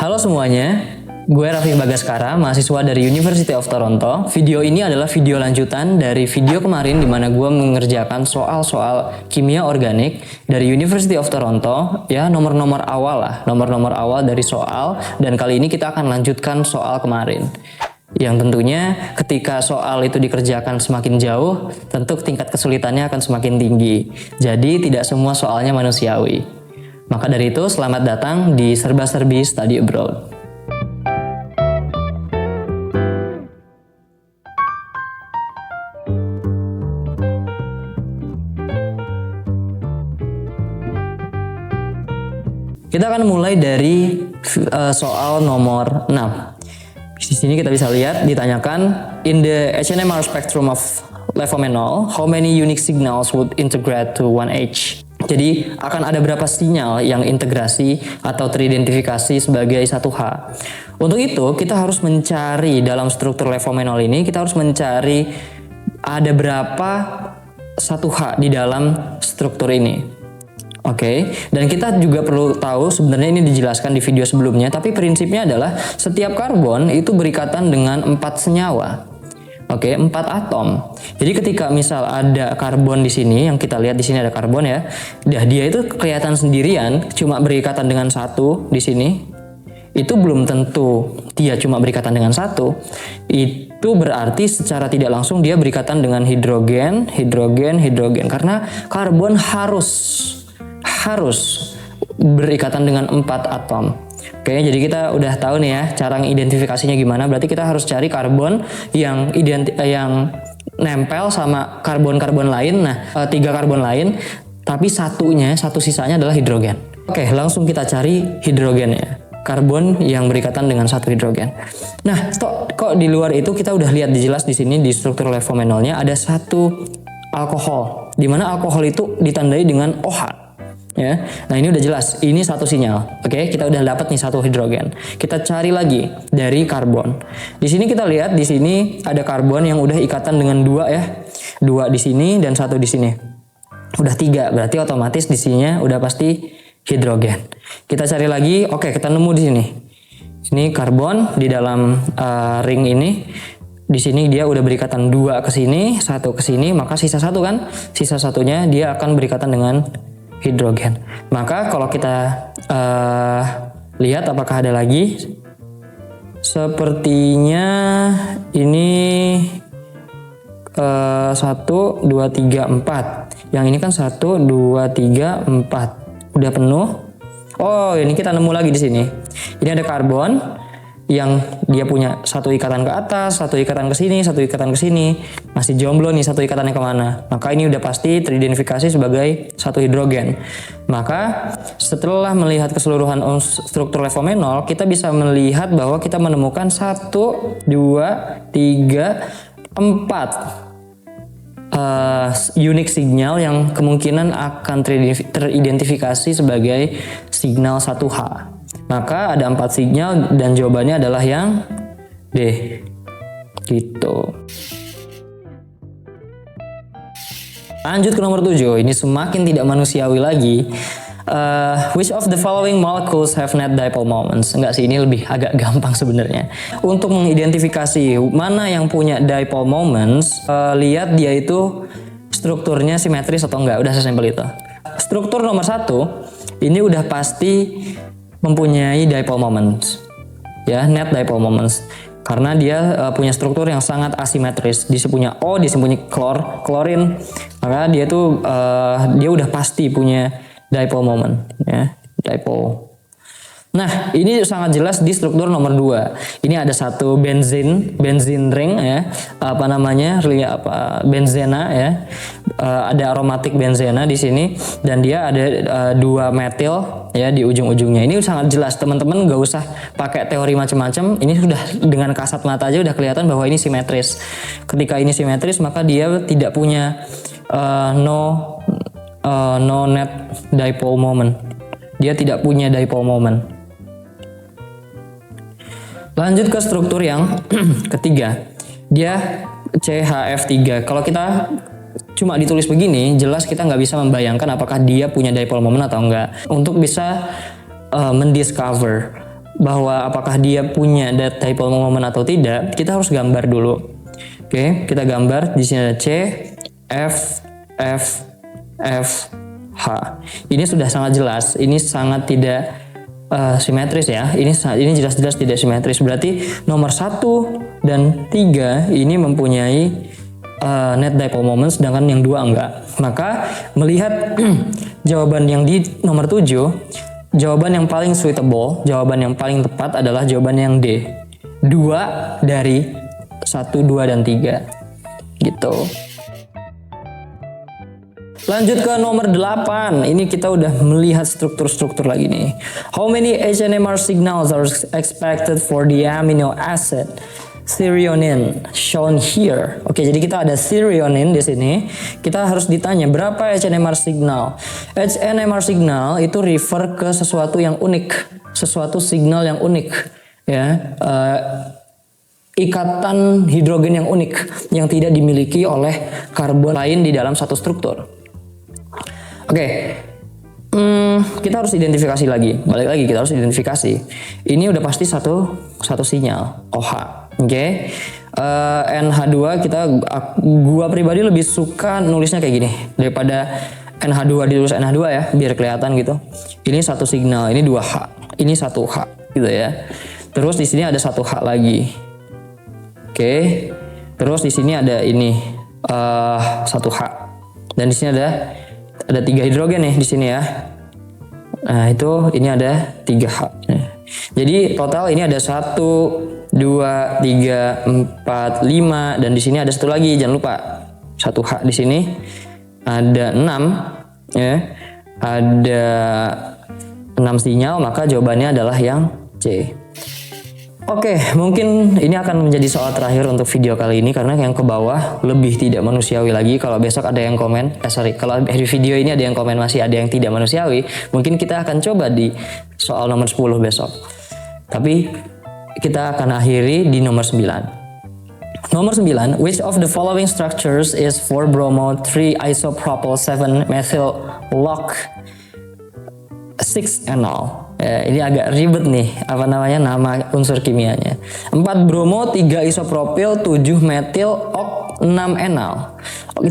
Halo semuanya, gue Raffi Bagaskara, mahasiswa dari University of Toronto. Video ini adalah video lanjutan dari video kemarin di mana gue mengerjakan soal-soal kimia organik dari University of Toronto. Ya, nomor-nomor awal dari soal. Dan kali ini kita akan lanjutkan soal kemarin. Yang tentunya ketika soal itu dikerjakan semakin jauh, tentu tingkat kesulitannya akan semakin tinggi. Jadi tidak semua soalnya manusiawi. Maka dari itu, selamat datang di Serba-Serbi Study Abroad. Kita akan mulai dari soal nomor 6. Di sini kita bisa lihat ditanyakan, in the NMR spectrum of levomenol, how many unique signals would integrate to 1H? Jadi akan ada berapa sinyal yang integrasi atau teridentifikasi sebagai 1H. Untuk itu kita harus mencari dalam struktur levomenol ini, kita harus mencari ada berapa 1H di dalam struktur ini. Oke, dan kita juga perlu tahu, sebenarnya ini dijelaskan di video sebelumnya, tapi prinsipnya adalah setiap karbon itu berikatan dengan 4 senyawa. Oke, 4 atom. Jadi ketika misal ada karbon di sini, yang kita lihat di sini ada karbon ya, dia itu kelihatan sendirian, cuma berikatan dengan 1 di sini. Itu belum tentu dia cuma berikatan dengan 1. Itu berarti secara tidak langsung dia berikatan dengan hidrogen, karena karbon harus berikatan dengan 4 atom. Oke, jadi kita udah tahu nih ya cara identifikasinya gimana. Berarti kita harus cari karbon yang nempel sama karbon-karbon lain. Nah, 3 karbon lain, tapi satu sisanya adalah hidrogen. Oke, langsung kita cari hidrogennya. Karbon yang berikatan dengan 1 hidrogen. Nah, kok di luar itu kita udah lihat jelas di sini di struktur levomenolnya ada 1 alkohol. Di mana alkohol itu ditandai dengan OH. Ya, nah ini udah jelas, ini 1 sinyal. Oke, kita udah dapat nih 1 hidrogen. Kita cari lagi dari karbon. Di sini kita lihat di sini ada karbon yang udah ikatan dengan 2 ya, 2 di sini dan 1 di sini. Udah 3, berarti otomatis di sininya udah pasti hidrogen. Kita cari lagi, oke kita nemu di sini. Ini karbon di dalam ring ini. Di sini dia udah berikatan 2 ke sini, 1 ke sini, maka sisa 1 kan? Sisa satunya dia akan berikatan dengan hidrogen. Maka kalau kita lihat apakah ada lagi, sepertinya ini 1, 2, 3, 4. Yang ini kan 1, 2, 3, 4. Udah penuh. Oh, ini kita nemu lagi di sini. Ini ada karbon yang dia punya 1 ikatan ke atas, 1 ikatan ke sini, 1 ikatan ke sini. Masih jomblo nih 1 ikatannya kemana. Maka ini udah pasti teridentifikasi sebagai 1 hidrogen. Maka setelah melihat keseluruhan struktur levomenol, kita bisa melihat bahwa kita menemukan 1, 2, 3, 4 unique signal yang kemungkinan akan teridentifikasi sebagai signal 1H. Maka ada 4 sinyal dan jawabannya adalah yang D. Gitu. Lanjut ke nomor 7. Ini semakin tidak manusiawi lagi. Which of the following molecules have net dipole moments? Enggak sih, ini lebih agak gampang sebenarnya. Untuk mengidentifikasi mana yang punya dipole moments, lihat dia itu strukturnya simetris atau enggak. Udah sesimpel itu. Struktur nomor 1 ini udah pasti mempunyai dipole moments, ya, net dipole moments, karena dia punya struktur yang sangat asimetris. Di sini punya O, di sini punya klorin, maka dia tuh dia udah pasti punya dipole moment, ya, dipole. Nah, ini sangat jelas di struktur nomor 2. Ini ada 1 benzene ring ya, benzena ya. Ada aromatik benzena di sini dan dia ada 2 metil ya di ujung-ujungnya. Ini sangat jelas, teman-teman nggak usah pakai teori macam-macam. Ini sudah dengan kasat mata aja udah kelihatan bahwa ini simetris. Ketika ini simetris, maka dia tidak punya no net dipole moment. Dia tidak punya dipole moment. Lanjut ke struktur yang ketiga. Dia CHF3. Kalau kita cuma ditulis begini, jelas kita nggak bisa membayangkan apakah dia punya dipole moment atau enggak. Untuk bisa mendiscover bahwa apakah dia punya that dipole moment atau tidak, kita harus gambar dulu. Oke, kita gambar. Di sini ada C, F, F, F, H. Ini sudah sangat jelas. Ini sangat tidak simetris ya. Ini jelas-jelas tidak simetris. Berarti nomor 1 dan 3 ini mempunyai net dipole moment, sedangkan yang 2 enggak. Maka melihat jawaban yang di nomor 7, jawaban yang paling suitable, jawaban yang paling tepat adalah jawaban yang D. 2 dari 1, 2, dan 3 gitu. Lanjut ke nomor 8. Ini kita udah melihat struktur-struktur lagi nih. How many HNMR signals are expected for the amino acid threonine shown here? Oke, jadi kita ada threonine di sini. Kita harus ditanya berapa HNMR signal. HNMR signal itu refer ke sesuatu yang unik, sesuatu signal yang unik, ya. Ikatan hidrogen yang unik yang tidak dimiliki oleh karbon lain di dalam satu struktur. Oke, kita harus identifikasi lagi. Balik lagi, kita harus identifikasi. Ini udah pasti satu sinyal OH. Oke, NH2 gua pribadi lebih suka nulisnya kayak gini daripada NH2 ditulis NH2 ya, biar kelihatan gitu. Ini satu signal, ini 2H, ini 1H gitu ya. Terus di sini ada 1H lagi. Oke, terus di sini ada ini 1H, dan di sini ada 3 hidrogen nih di sini ya. Nah itu ini ada 3H. Jadi total ini ada 1, 2, 3, 4, 5, dan di sini ada satu lagi, jangan lupa 1H di sini. Ada 6 ya. Ada 6 sinyal, maka jawabannya adalah yang C. Oke, mungkin ini akan menjadi soal terakhir untuk video kali ini karena yang ke bawah lebih tidak manusiawi lagi. Kalau besok ada yang komen, kalau di video ini ada yang komen masih ada yang tidak manusiawi, mungkin kita akan coba di soal nomor 10 besok. Tapi kita akan akhiri di nomor 9. Nomor 9, which of the following structures is 4-bromo 3-isopropyl 7-methyl lock 6-enol? Ya, ini agak ribet nih, nama unsur kimianya. 4-bromo, 3-isopropyl, 7-metil, ok, 6-enal.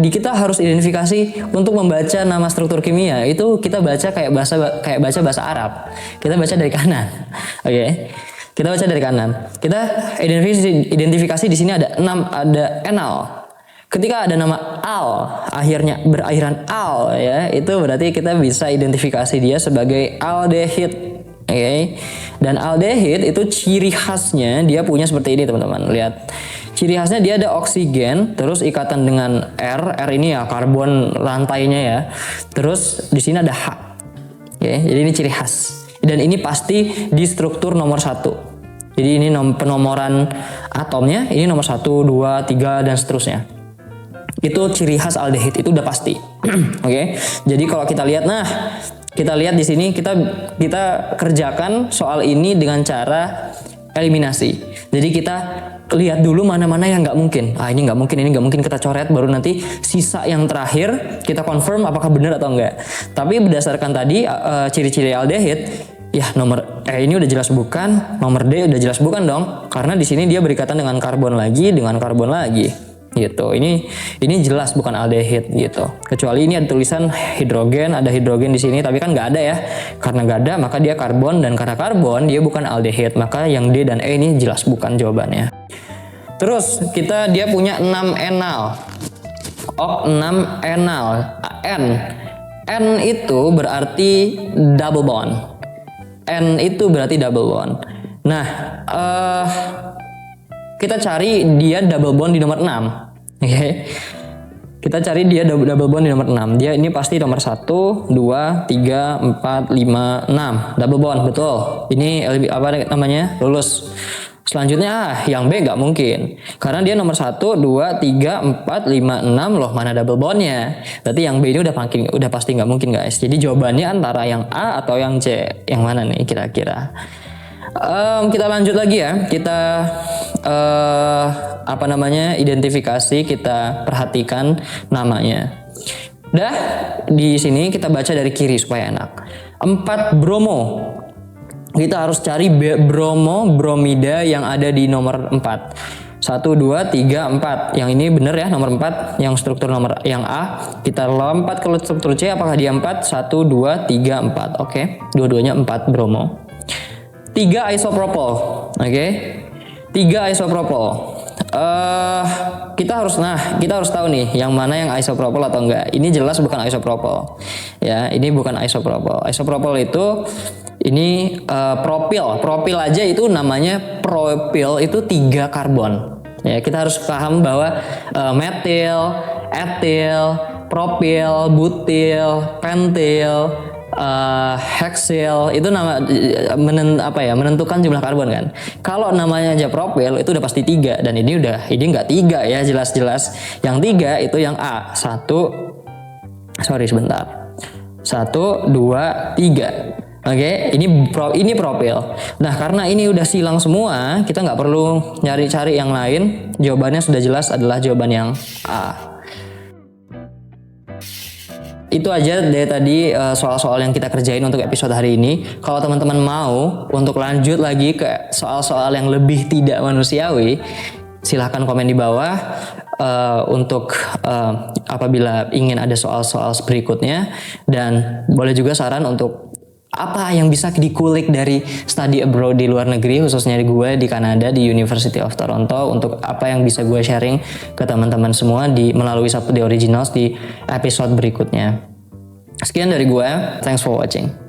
Kita harus identifikasi untuk membaca nama struktur kimia. Itu kita baca kayak baca bahasa Arab. Kita baca dari kanan. Oke. Kita baca dari kanan. Kita identifikasi di sini ada 6, ada enal. Ketika ada nama al, akhirnya berakhiran al ya, itu berarti kita bisa identifikasi dia sebagai aldehid. Oke. Dan aldehid itu ciri khasnya dia punya seperti ini teman-teman. Lihat. Ciri khasnya dia ada oksigen, terus ikatan dengan R ini ya karbon rantainya ya. Terus di sini ada H. Oke, jadi ini ciri khas. Dan ini pasti di struktur nomor 1. Jadi ini penomoran atomnya, ini nomor 1, 2, 3 dan seterusnya. Itu ciri khas aldehid, itu udah pasti. Oke. Jadi kalau kita lihat, kita lihat di sini kita kerjakan soal ini dengan cara eliminasi. Jadi kita lihat dulu mana-mana yang nggak mungkin. Ini nggak mungkin, ini nggak mungkin, kita coret, baru nanti sisa yang terakhir kita confirm apakah benar atau enggak. Tapi berdasarkan tadi ciri-ciri aldehid, ya nomor ini udah jelas bukan, nomor D udah jelas bukan dong, karena di sini dia berikatan dengan karbon lagi. Gitu. Ini jelas bukan aldehid gitu. Kecuali ini ada tulisan hidrogen, ada hidrogen di sini, tapi kan nggak ada ya. Karena nggak ada, maka dia karbon, dan karena karbon dia bukan aldehid, maka yang D dan E ini jelas bukan jawabannya. Terus dia punya 6 enal. 6 enal. N itu berarti double bond. N itu berarti double bond. Nah, kita cari dia double bond di nomor 6. Oke. Kita cari dia double bond di nomor 6. Dia ini pasti nomor 1, 2, 3, 4, 5, 6. Double bond, betul. Ini lulus. Selanjutnya yang B nggak mungkin. Karena dia nomor 1, 2, 3, 4, 5, 6. Loh, mana double bondnya? Berarti yang B ini udah pasti nggak mungkin guys. Jadi jawabannya antara yang A atau yang C. Yang mana nih kira-kira? Kita lanjut lagi ya. Kita identifikasi, kita perhatikan namanya. Di sini kita baca dari kiri supaya enak. 4-bromo. kita harus cari bromida yang ada di nomor 4. 1, 2, 3, 4. Yang ini bener ya, nomor 4. Yang struktur nomor yang A. Kita lompat ke struktur C, apakah dia 4? 1, 2, 3, 4. Oke, dua-duanya 4 bromo. 3 isopropol. Oke. 3 isopropol. Kita harus tahu nih yang mana yang isopropol atau enggak. Ini jelas bukan isopropol. Ya, ini bukan isopropol. Isopropol itu ini propil. Propil aja itu namanya propil itu 3 karbon. Ya, kita harus paham bahwa metil, etil, propil, butil, pentil, heksil itu menentukan jumlah karbon kan. Kalau namanya aja propil itu udah pasti 3 dan ini nggak 3 ya, jelas-jelas yang 3 itu yang A. 1, 2, 3. Oke, ini propil. Nah, karena ini udah silang semua, kita nggak perlu nyari-cari yang lain. Jawabannya sudah jelas adalah jawaban yang A. Itu aja dari tadi soal-soal yang kita kerjain untuk episode hari ini. Kalau teman-teman mau untuk lanjut lagi ke soal-soal yang lebih tidak manusiawi, silahkan komen di bawah untuk apabila ingin ada soal-soal berikutnya. Dan boleh juga saran untuk apa yang bisa dikulik dari study abroad di luar negeri, khususnya di gue di Kanada di University of Toronto, untuk apa yang bisa gue sharing ke teman-teman semua melalui Sabtu The Originals di episode berikutnya. Sekian dari gue, thanks for watching.